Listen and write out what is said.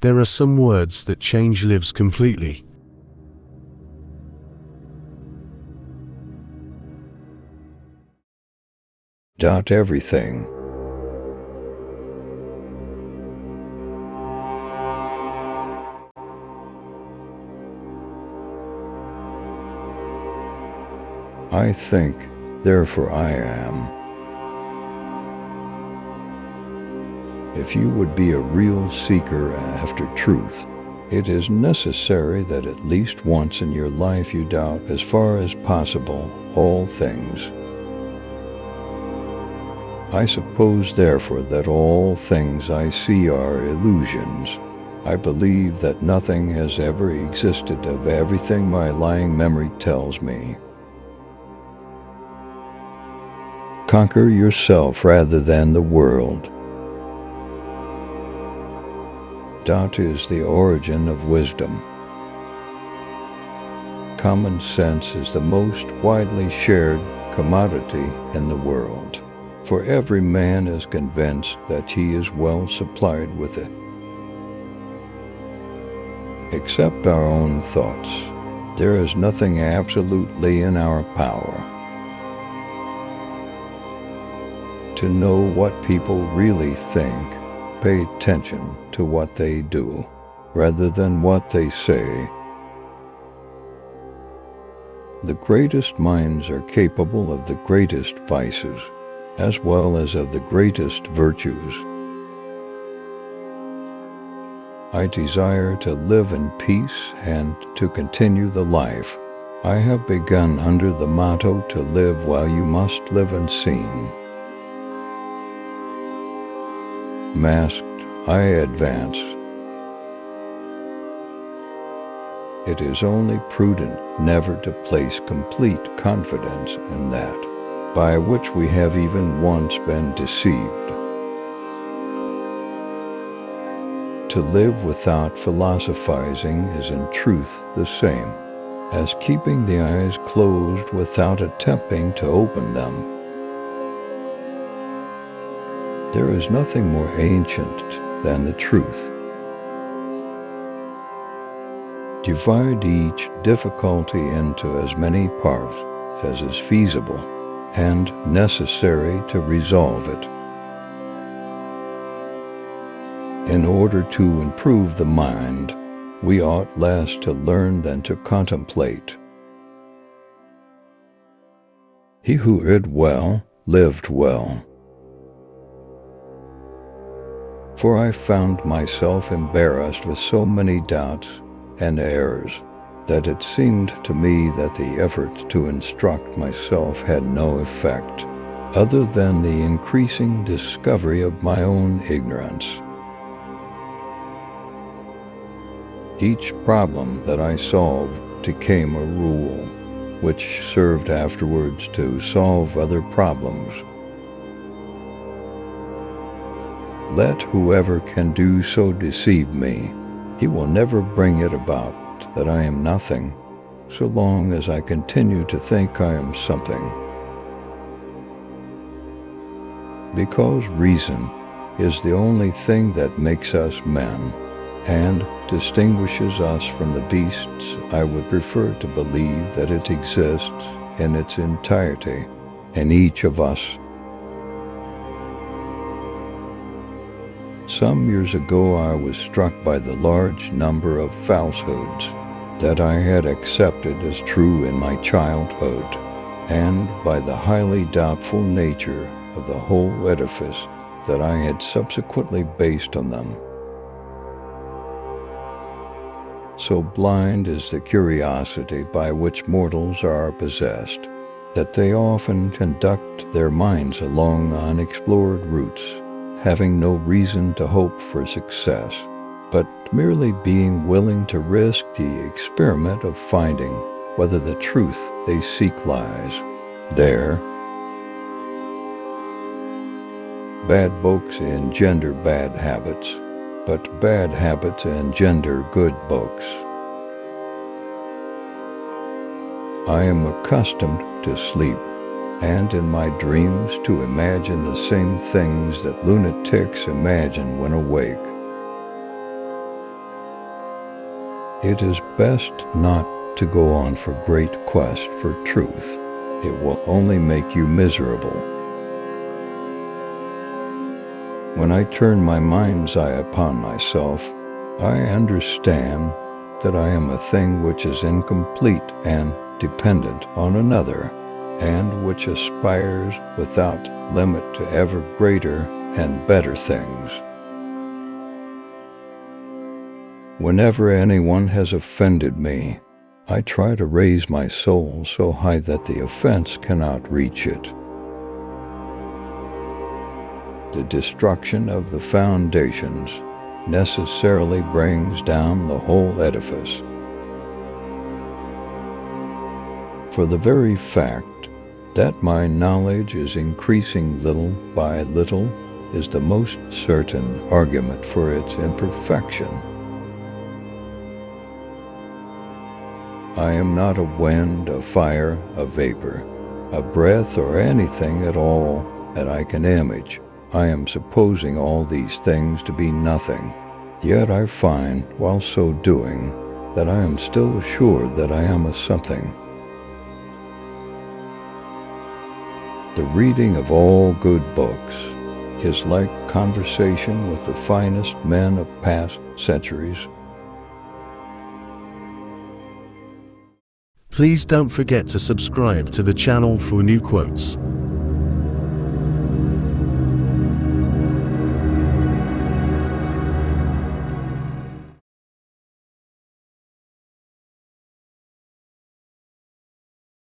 There are some words that change lives completely. Everything. I think, therefore I am. If you would be a real seeker after truth, it is necessary that at least once in your life you doubt, as far as possible, all things. I suppose, therefore, that all things I see are illusions. I believe that nothing has ever existed of everything my lying memory tells me. Conquer yourself rather than the world. Doubt is the origin of wisdom. Common sense is the most widely shared commodity in the world, for every man is convinced that he is well supplied with it. Except our own thoughts, there is nothing absolutely in our power. To know what people really think, pay attention to what they do, rather than what they say. The greatest minds are capable of the greatest vices, as well as of the greatest virtues. I desire to live in peace and to continue the life I have begun under the motto to live while you must live unseen. Masked, I advance. It is only prudent never to place complete confidence in that, by which we have even once been deceived. To live without philosophizing is in truth the same as keeping the eyes closed without attempting to open them. There is nothing more ancient than the truth. Divide each difficulty into as many parts as is feasible and necessary to resolve it. In order to improve the mind, we ought less to learn than to contemplate. He who read well lived well. For I found myself embarrassed with so many doubts and errors that it seemed to me that the effort to instruct myself had no effect, other than the increasing discovery of my own ignorance. Each problem that I solved became a rule, which served afterwards to solve other problems. Let whoever can do so deceive me. He will never bring it about that I am nothing, so long as I continue to think I am something. Because reason is the only thing that makes us men and distinguishes us from the beasts, I would prefer to believe that it exists in its entirety in each of us. Some years ago I was struck by the large number of falsehoods that I had accepted as true in my childhood, and by the highly doubtful nature of the whole edifice that I had subsequently based on them. So blind is the curiosity by which mortals are possessed, that they often conduct their minds along unexplored routes, having no reason to hope for success, but merely being willing to risk the experiment of finding whether the truth they seek lies there. Bad books engender bad habits, but bad habits engender good books. I am accustomed to sleep, and in my dreams to imagine the same things that lunatics imagine when awake. It is best not to go on for great quest for truth. It will only make you miserable. When I turn my mind's eye upon myself, I understand that I am a thing which is incomplete and dependent on another, and which aspires without limit to ever greater and better things. Whenever anyone has offended me, I try to raise my soul so high that the offense cannot reach it. The destruction of the foundations necessarily brings down the whole edifice. For the very fact that my knowledge is increasing little by little is the most certain argument for its imperfection. I am not a wind, a fire, a vapor, a breath, or anything at all that I can image. I am supposing all these things to be nothing. Yet I find, while so doing, that I am still assured that I am a something. The reading of all good books is like conversation with the finest men of past centuries. Please don't forget to subscribe to the channel for new quotes.